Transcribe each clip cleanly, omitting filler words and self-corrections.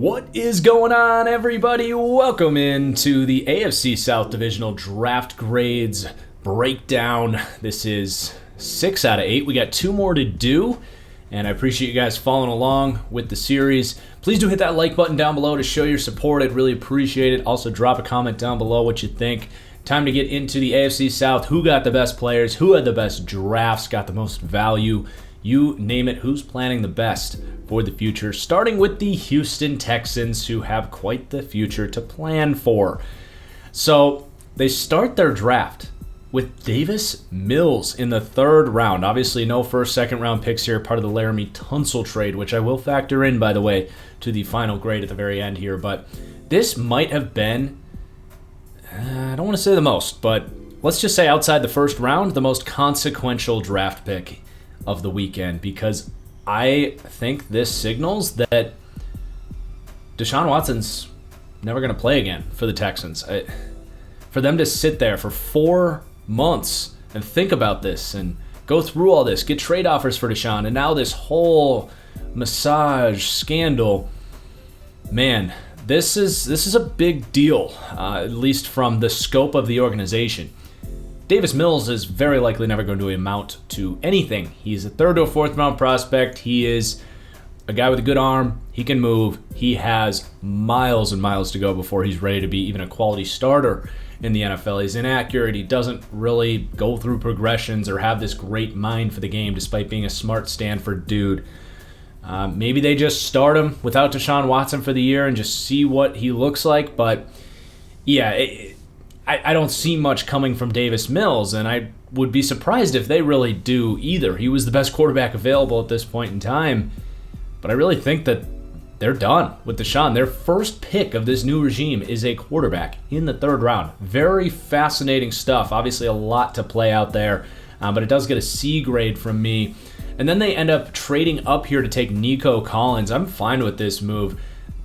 What is going on, everybody? Welcome into the AFC South Divisional Draft Grades Breakdown. This is 6 out of 8. We got 2 more to do, and I appreciate you guys following along with the series. Please do hit that like button down below to show your support. I'd really appreciate it. Also, drop a comment down below what you think. Time to get into the AFC South. Who got the best players? Who had the best drafts? Got the most value? You name it. Who's planning the best for the future? Starting with the Houston Texans, who have quite the future to plan for. So they start their draft with Davis Mills in the 3rd round. Obviously, no first, second round picks here, part of the Laramie Tunsil trade, which I will factor in, by the way, to the final grade at the very end here. But this might have been, I don't want to say the most, but let's just say outside the 1st round, the most consequential draft pick of the weekend, because I think this signals that Deshaun Watson's never going to play again for the Texans. For them to sit there for 4 months and think about this and go through all this, get trade offers for Deshaun, and now this whole massage scandal, man, this is a big deal, at least from the scope of the organization. Davis Mills is very likely never going to amount to anything. He's a 3rd or 4th round prospect. He is a guy with a good arm. He can move. He has miles and miles to go before he's ready to be even a quality starter in the NFL. He's inaccurate. He doesn't really go through progressions or have this great mind for the game despite being a smart Stanford dude. Maybe they just start him without Deshaun Watson for the year and just see what he looks like. But yeah, I don't see much coming from Davis Mills, and I would be surprised if they really do either. He was the best quarterback available at this point in time, but I really think that they're done with Deshaun. Their first pick of this new regime is a quarterback in the 3rd round. Very fascinating stuff. Obviously a lot to play out there, but it does get a C grade from me. And then they end up trading up here to take Nico Collins. I'm fine with this move.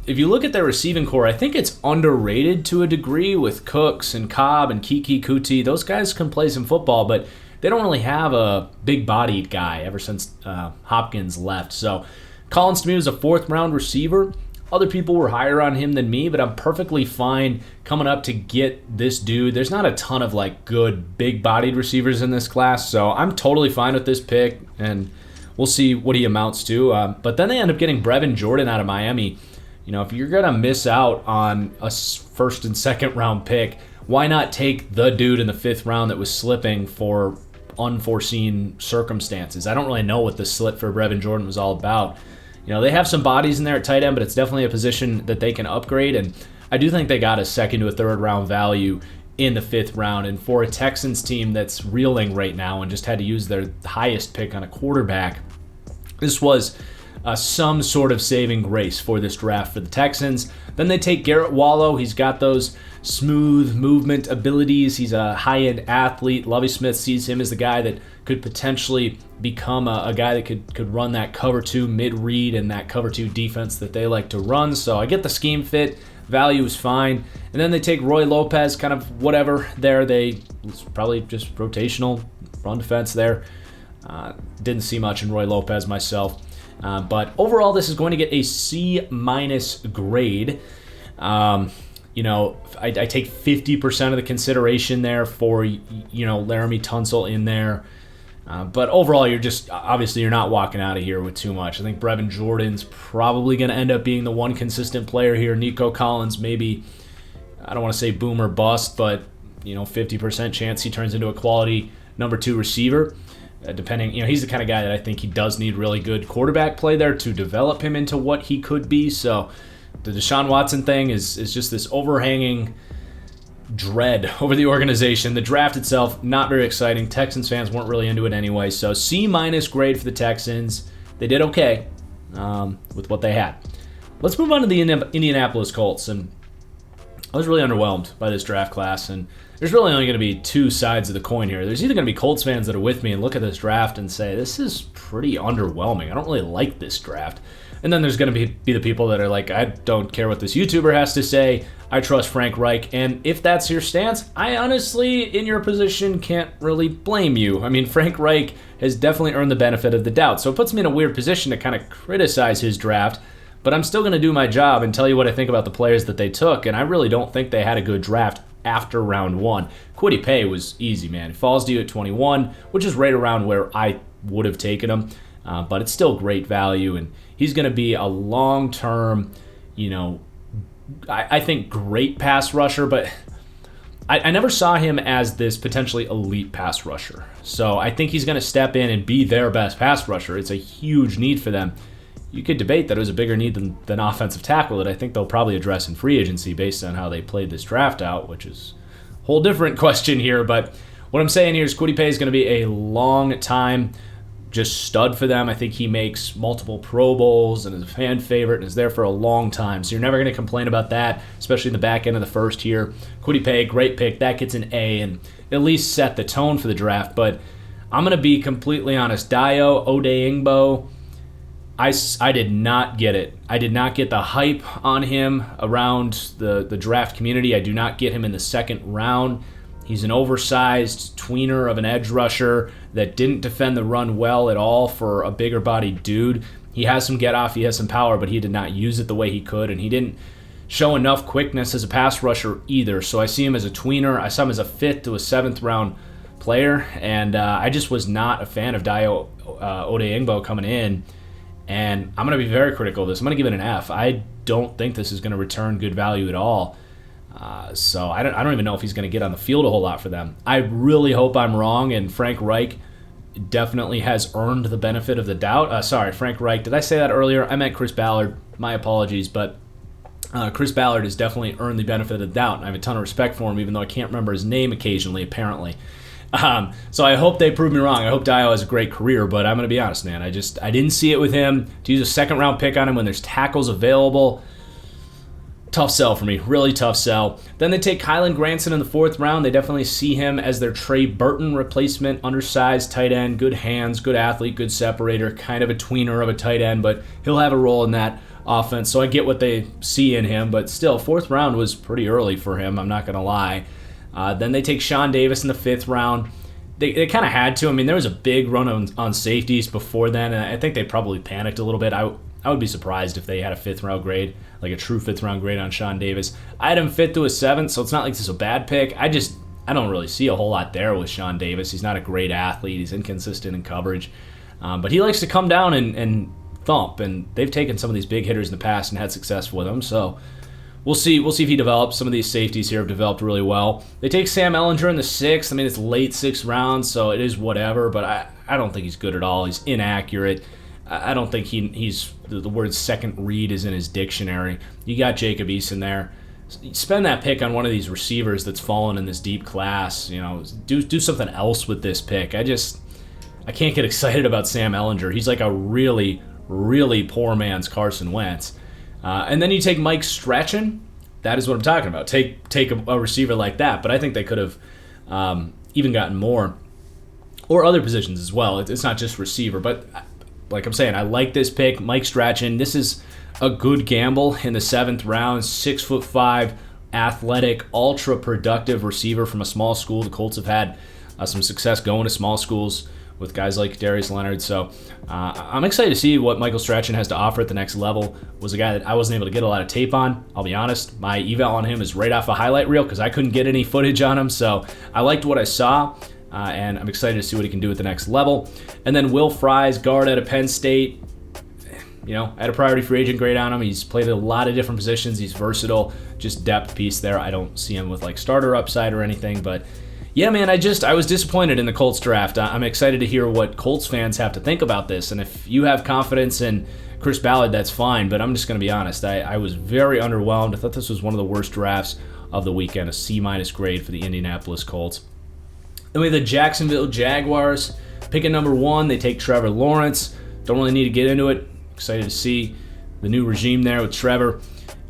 If you look at their receiving core, I think it's underrated to a degree with Cooks and Cobb and Kiki Kuti. Those guys can play some football, but they don't really have a big-bodied guy ever since Hopkins left. So Collins to me was a 4th round receiver. Other people were higher on him than me, but I'm perfectly fine coming up to get this dude. There's not a ton of good big-bodied receivers in this class, so I'm totally fine with this pick, and we'll see what he amounts to. But then they end up getting Brevin Jordan out of Miami. You know, if you're going to miss out on a 1st and 2nd round pick, why not take the dude in the 5th round that was slipping for unforeseen circumstances? I don't really know what the slip for Brevin Jordan was all about. You know, they have some bodies in there at tight end, but it's definitely a position that they can upgrade, and I do think they got a 2nd to a 3rd round value in the 5th round. And for a Texans team that's reeling right now and just had to use their highest pick on a quarterback, this was some sort of saving grace for this draft for the Texans. Then they take Garrett Wallow. He's got those smooth movement abilities. He's a high-end athlete. Lovie Smith sees him as the guy that could potentially become a guy that could run that cover 2 mid-read and that cover 2 defense that they like to run. So I get the scheme fit. Value is fine. And then they take Roy Lopez, kind of whatever there. It's probably just rotational run defense there. Didn't see much in Roy Lopez myself. But overall, this is going to get a C- grade. You know, I take 50% of the consideration there for, Laramie Tunsil in there. But overall, you're not walking out of here with too much. I think Brevin Jordan's probably going to end up being the one consistent player here. Nico Collins, maybe, I don't want to say boom or bust, but, 50% chance he turns into a quality number 2 receiver. Depending, he's the kind of guy that I think he does need really good quarterback play there to develop him into what he could be. So the Deshaun Watson thing is just this overhanging dread over the organization. The draft itself, not very exciting. Texans fans weren't really into it anyway. So C- grade for the Texans. They did okay with what they had. Let's move on to the Indianapolis Colts. And I was really underwhelmed by this draft class, and there's really only going to be 2 sides of the coin here. There's either going to be Colts fans that are with me and look at this draft and say, this is pretty underwhelming. I don't really like this draft. And then there's going to be the people that are like, I don't care what this YouTuber has to say. I trust Frank Reich. And if that's your stance, I honestly, in your position, can't really blame you. I mean, Frank Reich has definitely earned the benefit of the doubt. So it puts me in a weird position to kind of criticize his draft. but I'm still going to do my job and tell you what I think about the players that they took, and I really don't think they had a good draft after round 1. Kwity Paye was easy, man. He falls to you at 21, which is right around where I would have taken him, but it's still great value, and he's going to be a long-term, I think great pass rusher, but I never saw him as this potentially elite pass rusher. So I think he's going to step in and be their best pass rusher. It's a huge need for them. You could debate that it was a bigger need than offensive tackle that I think they'll probably address in free agency based on how they played this draft out, which is a whole different question here. But what I'm saying here is Kwity Paye is going to be a long time just stud for them. I think he makes multiple Pro Bowls and is a fan favorite and is there for a long time. So you're never going to complain about that, especially in the back end of the first year. Kwity Paye, great pick. That gets an A and at least set the tone for the draft. But I'm going to be completely honest. Dayo Odeyingbo, I did not get it. I did not get the hype on him around the draft community. I do not get him in the second round. He's an oversized tweener of an edge rusher that didn't defend the run well at all for a bigger bodied dude. He has some get off, he has some power, but he did not use it the way he could, and he didn't show enough quickness as a pass rusher either. So I see him as a tweener. I saw him as a 5th to a 7th round player, and I just was not a fan of Dayo Odeyingbo coming in. And I'm going to be very critical of this. I'm going to give it an F. I don't think this is going to return good value at all. So I don't even know if he's going to get on the field a whole lot for them. I really hope I'm wrong, and Frank Reich definitely has earned the benefit of the doubt. Frank Reich. Did I say that earlier? I meant Chris Ballard. My apologies, but Chris Ballard has definitely earned the benefit of the doubt, and I have a ton of respect for him, even though I can't remember his name occasionally, apparently. So I hope they prove me wrong. I hope Dayo has a great career, but I'm going to be honest, man. I didn't see it with him. To use a second-round pick on him when there's tackles available, tough sell for me. Really tough sell. Then they take Kylan Granson in the 4th round. They definitely see him as their Trey Burton replacement, undersized tight end, good hands, good athlete, good separator, kind of a tweener of a tight end, but he'll have a role in that offense. So I get what they see in him, but still, 4th round was pretty early for him, I'm not going to lie. Then they take Sean Davis in the 5th round. They kind of had to. I mean, there was a big run on safeties before then, and I think they probably panicked a little bit. I would be surprised if they had a 5th round grade, like a true 5th round grade on Sean Davis. I had him 5th to a 7th, so it's not like this is a bad pick. I don't really see a whole lot there with Sean Davis. He's not a great athlete. He's inconsistent in coverage. But he likes to come down and thump, and they've taken some of these big hitters in the past and had success with them. So we'll see if he develops. Some of these safeties here have developed really well. They take Sam Ehlinger in the 6th. I mean, it's late 6th round, so it is whatever, but I don't think he's good at all. He's inaccurate. I don't think he's the word second read is in his dictionary. You got Jacob Eason there. Spend that pick on one of these receivers that's fallen in this deep class. Do something else with this pick. I can't get excited about Sam Ehlinger. He's like a really, really poor man's Carson Wentz. And then you take Mike Strachan. That is what I'm talking about. Take a receiver like that. But I think they could have even gotten more. Or other positions as well. It's not just receiver. But like I'm saying, I like this pick. Mike Strachan. This is a good gamble in the 7th round. 6'5", athletic, ultra-productive receiver from a small school. The Colts have had some success going to small schools with guys like Darius Leonard. So I'm excited to see what Michael Strachan has to offer at the next level. Was a guy that I wasn't able to get a lot of tape on. I'll be honest, my eval on him is right off a highlight reel because I couldn't get any footage on him. So I liked what I saw, and I'm excited to see what he can do at the next level. And then Will Fries, guard out of Penn State. I had a priority free agent grade on him. He's played a lot of different positions. He's versatile, just depth piece there. I don't see him with like starter upside or anything, but yeah, man, I was disappointed in the Colts draft. I'm excited to hear what Colts fans have to think about this. And if you have confidence in Chris Ballard, that's fine. But I'm just going to be honest. I was very underwhelmed. I thought this was one of the worst drafts of the weekend, a C- grade for the Indianapolis Colts. Then we have the Jacksonville Jaguars. Picking number 1, they take Trevor Lawrence. Don't really need to get into it. Excited to see the new regime there with Trevor.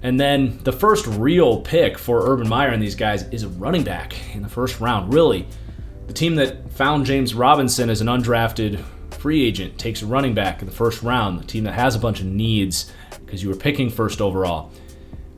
And then the first real pick for Urban Meyer and these guys is a running back in the 1st round. Really, the team that found James Robinson as an undrafted free agent takes a running back in the 1st round. The team that has a bunch of needs because you were picking 1st overall.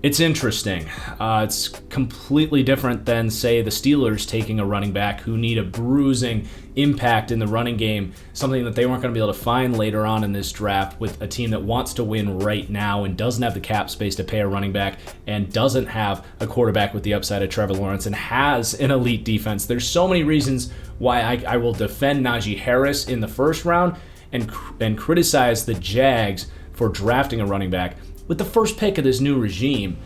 It's interesting. It's completely different than, say, the Steelers taking a running back who need a bruising impact in the running game, something that they weren't going to be able to find later on in this draft with a team that wants to win right now and doesn't have the cap space to pay a running back and doesn't have a quarterback with the upside of Trevor Lawrence and has an elite defense. There's so many reasons why I will defend Najee Harris in the first round and criticize the Jags for drafting a running back. With the first pick of this new regime,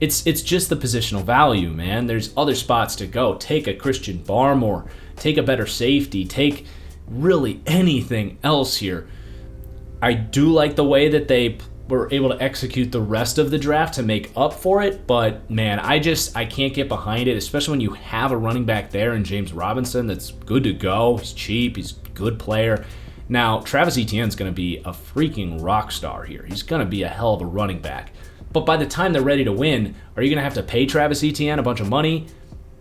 it's just the positional value, man. There's other spots to go. Take a Christian Barmore. Take a better safety. Take really anything else here. I do like the way that they were able to execute the rest of the draft to make up for it, but man, I can't get behind it, especially when you have a running back there in James Robinson that's good to go. He's cheap. He's a good player. Now, Travis Etienne's going to be a freaking rock star here. He's going to be a hell of a running back. But by the time they're ready to win, are you going to have to pay Travis Etienne a bunch of money?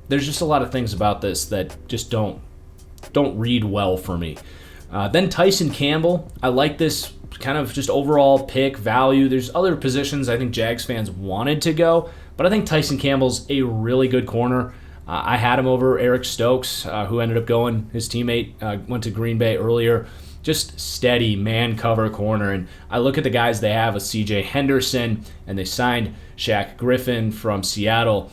There's just a lot of things about this that just don't read well for me. Then Tyson Campbell. I like this kind of just overall pick value. There's other positions I think Jags fans wanted to go, but I think Tyson Campbell's a really good corner. I had him over Eric Stokes, who ended up going. His teammate went to Green Bay earlier. Just steady man cover corner. And I look at the guys they have with CJ Henderson, and they signed Shaq Griffin from Seattle.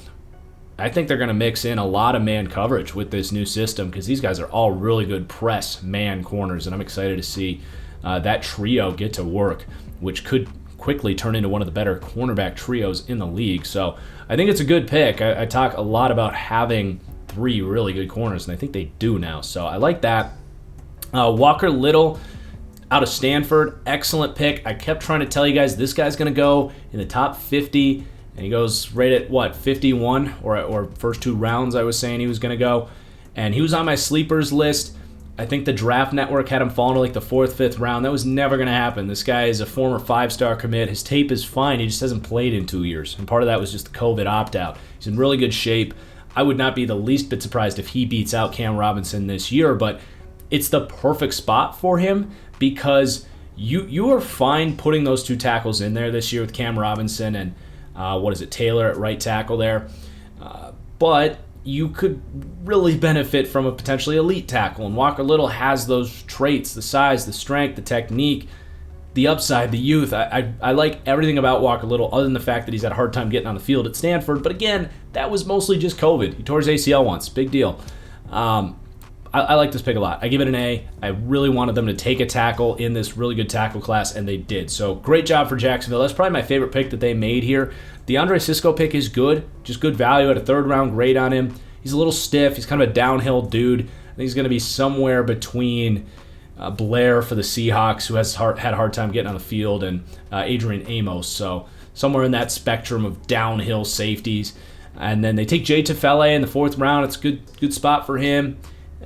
I think they're going to mix in a lot of man coverage with this new system because these guys are all really good press man corners, and I'm excited to see that trio get to work, which could quickly turn into one of the better cornerback trios in the league. So I think it's a good pick. I talk a lot about having three really good corners, and I think they do now. So I like that. Walker Little out of Stanford, excellent pick. I kept trying to tell you guys this guy's going to go in the top 50, and he goes right at, 51 or first two rounds I was saying he was going to go. And he was on my sleepers list. I think the Draft Network had him falling to like the 4th, 5th round. That was never going to happen. This guy is a former 5-star commit. His tape is fine. He just hasn't played in 2 years. And part of that was just the COVID opt-out. He's in really good shape. I would not be the least bit surprised if he beats out Cam Robinson this year, but it's the perfect spot for him because you are fine putting those two tackles in there this year with Cam Robinson and Taylor at right tackle there. But you could really benefit from a potentially elite tackle, and Walker Little has those traits, the size, the strength, the technique, the upside, the youth. I like everything about Walker Little other than the fact that he's had a hard time getting on the field at Stanford. But again, that was mostly just COVID. He tore his ACL once. Big deal. I like this pick a lot. I give it an A. I really wanted them to take a tackle in this really good tackle class, and they did. So great job for Jacksonville. That's probably my favorite pick that they made here. The Andre Cisco pick is good, just good value at a 3rd-round grade on him. He's a little stiff. He's kind of a downhill dude. I think he's going to be somewhere between Blair for the Seahawks, who has had a hard time getting on the field, and Adrian Amos. So somewhere in that spectrum of downhill safeties. And then they take Jay Tufele in the 4th round. It's a good spot for him.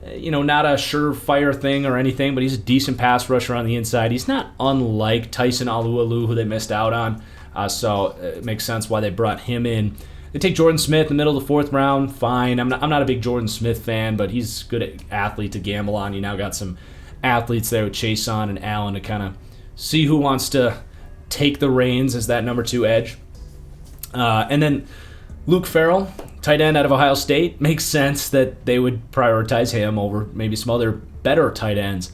Not a surefire thing or anything, but he's a decent pass rusher on the inside. He's not unlike Tyson Alualu, who they missed out on, so it makes sense why they brought him in. They take Jordan Smith in the middle of the 4th round. Fine. I'm not a big Jordan Smith fan, but he's a good athlete to gamble on. You now got some athletes there with Chason and Allen to kind of see who wants to take the reins as that number 2 edge. And then Luke Farrell, tight end out of Ohio State. Makes sense that they would prioritize him over maybe some other better tight ends.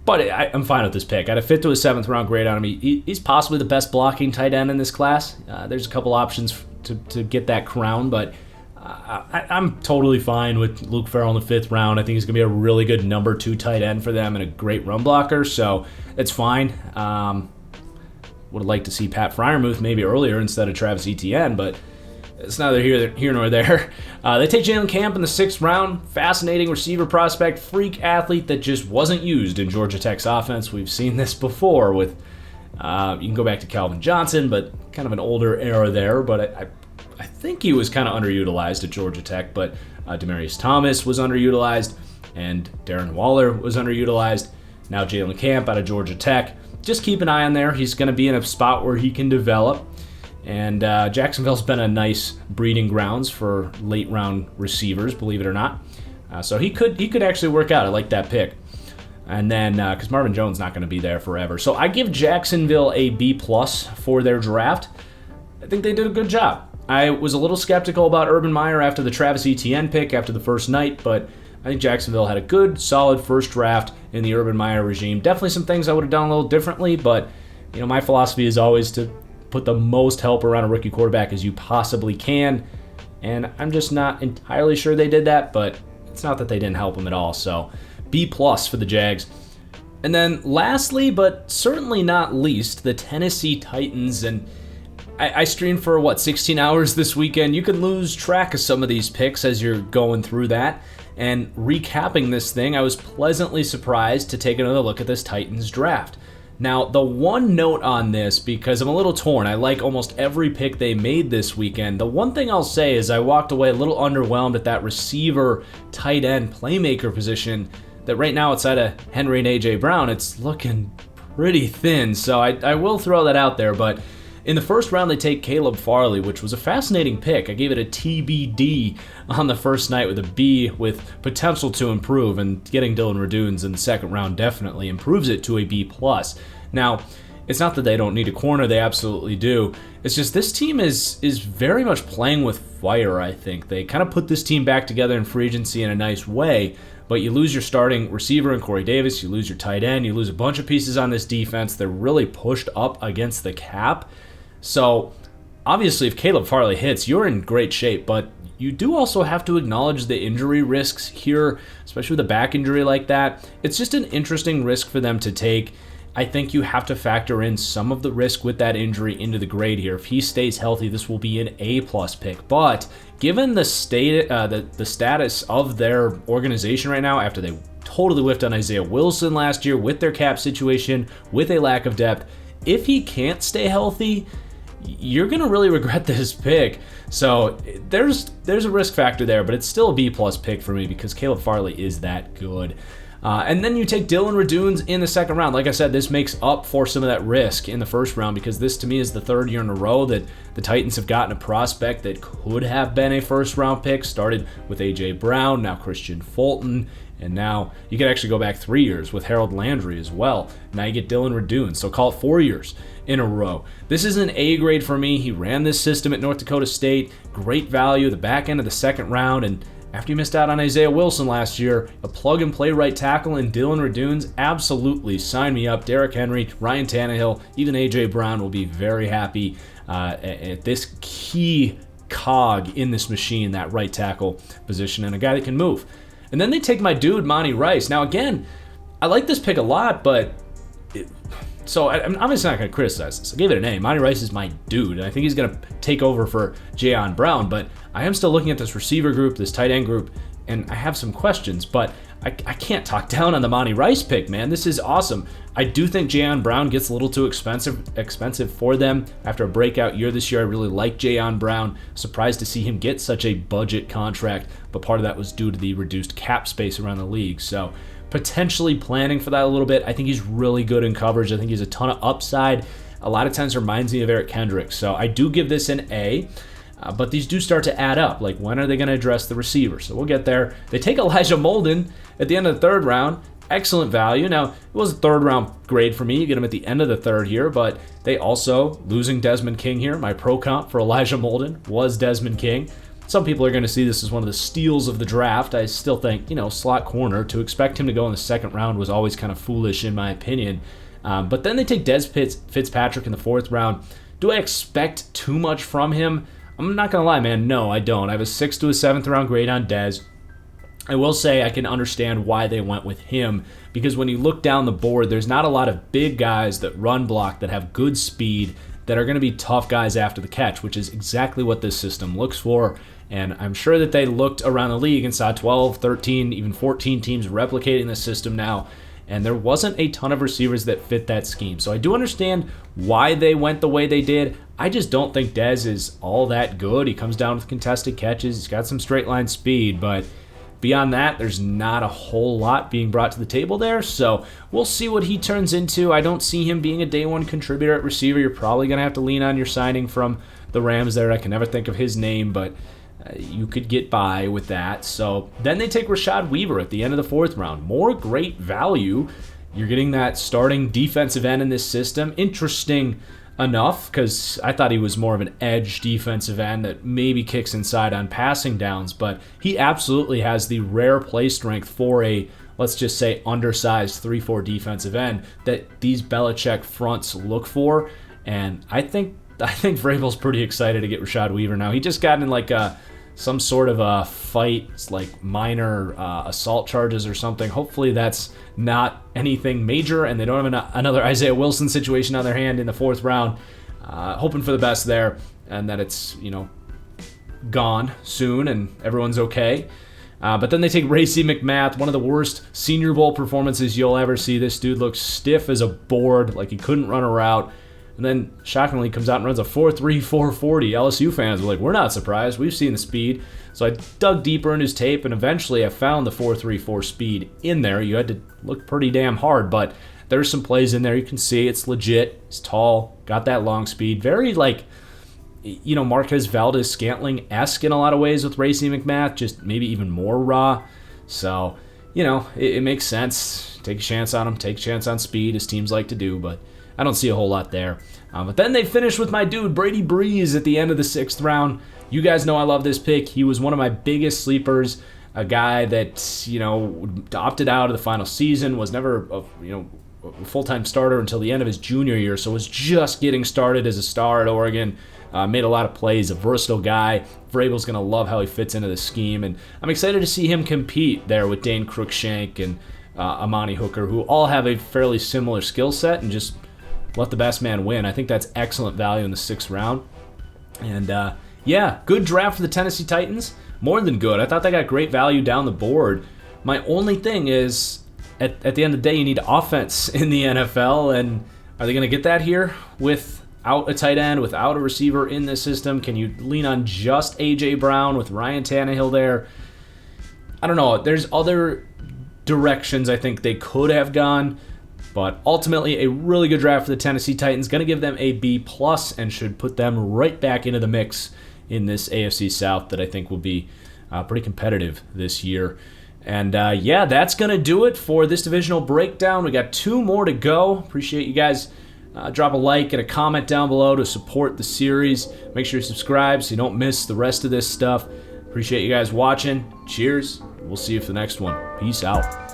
But I'm fine with this pick. I had a 5th to a 7th round grade on him. He's possibly the best blocking tight end in this class. There's a couple options to get that crown, but I'm totally fine with Luke Farrell in the 5th round. I think he's going to be a really good number 2 tight end for them and a great run blocker, so it's fine. Would have liked to see Pat Freiermuth maybe earlier instead of Travis Etienne, but it's neither here nor there. They take Jalen Camp in the 6th round. Fascinating receiver prospect, freak athlete that just wasn't used in Georgia Tech's offense. We've seen this before with, you can go back to Calvin Johnson, but kind of an older era there. But I think he was kind of underutilized at Georgia Tech, but Demaryius Thomas was underutilized, and Darren Waller was underutilized. Now Jalen Camp out of Georgia Tech. Just keep an eye on there. He's going to be in a spot where he can develop. And Jacksonville's been a nice breeding grounds for late round receivers, believe it or not. So he could actually work out. I like that pick. And then because Marvin Jones not going to be there forever, so I give Jacksonville a B+ for their draft. I think they did a good job. I was a little skeptical about Urban Meyer after the Travis Etienne pick after the first night, but I think Jacksonville had a good, solid first draft in the Urban Meyer regime. Definitely some things I would have done a little differently, but my philosophy is always to put the most help around a rookie quarterback as you possibly can, and I'm just not entirely sure they did that, but it's not that they didn't help him at all, so B+ for the Jags. And then lastly, but certainly not least, the Tennessee Titans. And I streamed for, 16 hours this weekend. You can lose track of some of these picks as you're going through that. And recapping this thing, I was pleasantly surprised to take another look at this Titans draft. Now, the one note on this, because I'm a little torn, I like almost every pick they made this weekend. The one thing I'll say is I walked away a little underwhelmed at that receiver, tight end, playmaker position. That right now outside of Henry and A.J. Brown, it's looking pretty thin. So I will throw that out there. But in the first round, they take Caleb Farley, which was a fascinating pick. I gave it a TBD on the first night with a B with potential to improve. And getting Dylan Raduns in the second round definitely improves it to a B+. Now, it's not that they don't need a corner. They absolutely do. It's just this team is very much playing with fire, I think. They kind of put this team back together in free agency in a nice way. But you lose your starting receiver in Corey Davis, you lose your tight end, you lose a bunch of pieces on this defense. They're really pushed up against the cap. So, obviously, if Caleb Farley hits, you're in great shape. But you do also have to acknowledge the injury risks here, especially with a back injury like that. It's just an interesting risk for them to take. I think you have to factor in some of the risk with that injury into the grade here. If he stays healthy, this will be an A+ pick. But given the status of their organization right now, after they totally whiffed on Isaiah Wilson last year with their cap situation, with a lack of depth, if he can't stay healthy, you're going to really regret this pick. So there's a risk factor there, but it's still a B+ pick for me because Caleb Farley is that good. And then you take Dylan Raduns in the second round. Like I said, this makes up for some of that risk in the first round because this, to me, is the third year in a row that the Titans have gotten a prospect that could have been a first-round pick. Started with A.J. Brown, now Christian Fulton, and now you can actually go back 3 years with Harold Landry as well. Now you get Dylan Raduns, so call it 4 years in a row. This is an A grade for me. He ran this system at North Dakota State. Great value, the back end of the second round, and after you missed out on Isaiah Wilson last year, a plug-and-play right tackle in Dylan Raduns, absolutely sign me up. Derrick Henry, Ryan Tannehill, even A.J. Brown will be very happy at this key cog in this machine, that right tackle position, and a guy that can move. And then they take my dude, Monty Rice. Now, again, I like this pick a lot, but so I'm obviously not going to criticize this. I gave it an A. Monty Rice is my dude, and I think he's going to take over for Jayon Brown, but I am still looking at this receiver group, this tight end group, and I have some questions, but I can't talk down on the Monty Rice pick, man. This is awesome. I do think Jayon Brown gets a little too expensive for them after a breakout year this year. I really like Jayon Brown. Surprised to see him get such a budget contract, but part of that was due to the reduced cap space around the league. So potentially planning for that a little bit. I think he's really good in coverage. I think he's a ton of upside. A lot of times reminds me of Eric Kendricks. So I do give this an A. But these do start to add up. Like, when are they going to address the receiver? So we'll get there. They take Elijah Molden at the end of the third round. Excellent value. Now, it was a third-round grade for me. You get him at the end of the third here, but they also, losing Desmond King here, my pro comp for Elijah Molden was Desmond King. Some people are going to see this as one of the steals of the draft. I still think, slot corner, to expect him to go in the second round was always kind of foolish in my opinion. But then they take Des Fitzpatrick in the fourth round. Do I expect too much from him? I'm not going to lie, man. No, I don't. I have a 6th to a 7th round grade on Dez. I will say I can understand why they went with him, because when you look down the board, there's not a lot of big guys that run block that have good speed that are going to be tough guys after the catch, which is exactly what this system looks for. And I'm sure that they looked around the league and saw 12, 13, even 14 teams replicating the system now, and there wasn't a ton of receivers that fit that scheme. So I do understand why they went the way they did. I just don't think Dez is all that good. He comes down with contested catches. He's got some straight line speed, but beyond that, there's not a whole lot being brought to the table there. So we'll see what he turns into. I don't see him being a day one contributor at receiver. You're probably going to have to lean on your signing from the Rams there. I can never think of his name, but you could get by with that. So then they take Rashad Weaver at the end of the fourth round. More great value. You're getting that starting defensive end in this system. Interesting enough, because I thought he was more of an edge defensive end that maybe kicks inside on passing downs, but he absolutely has the rare play strength for a, let's just say, undersized 3-4 defensive end that these Belichick fronts look for. And I think Vrabel's pretty excited to get Rashad Weaver now. He just got in like some sort of a fight, like minor assault charges or something. Hopefully that's not anything major and they don't have another Isaiah Wilson situation on their hand in the 4th round. Hoping for the best there, and that it's, gone soon and everyone's okay. But then they take Racy Mcmath, one of the worst Senior Bowl performances you'll ever see. This dude looks stiff as a board, like he couldn't run a route. And then, shockingly, comes out and runs a 4.3, 4.40. LSU fans were like, we're not surprised. We've seen the speed. So I dug deeper in his tape, and eventually I found the 4.34 speed in there. You had to look pretty damn hard, but there's some plays in there. You can see it's legit. He's tall, got that long speed. Very, Marquez Valdez-Scantling-esque in a lot of ways with Racy Mcmath, just maybe even more raw. So, it makes sense. Take a chance on him. Take a chance on speed, as teams like to do, but I don't see a whole lot there. But then they finish with my dude, Brady Breeze, at the end of the 6th round. You guys know I love this pick. He was one of my biggest sleepers, a guy that, opted out of the final season, was never a full-time starter until the end of his junior year, so was just getting started as a star at Oregon. Made a lot of plays, a versatile guy. Vrabel's going to love how he fits into the scheme, and I'm excited to see him compete there with Dane Cruikshank and Amani Hooker, who all have a fairly similar skill set, and just let the best man win. I think that's excellent value in the 6th round. And good draft for the Tennessee Titans. More than good. I thought they got great value down the board. My only thing is, at the end of the day, you need offense in the NFL, and are they going to get that here without a tight end, without a receiver in this system? Can you lean on just A.J. Brown with Ryan Tannehill there? I don't know. There's other directions I think they could have gone, but ultimately a really good draft for the Tennessee Titans. Going to give them a B+, and should put them right back into the mix in this AFC South that I think will be pretty competitive this year. And that's going to do it for this divisional breakdown. We got 2 more to go. Appreciate you guys. Drop a like and a comment down below to support the series. Make sure you subscribe so you don't miss the rest of this stuff. Appreciate you guys watching. Cheers. We'll see you for the next one. Peace out.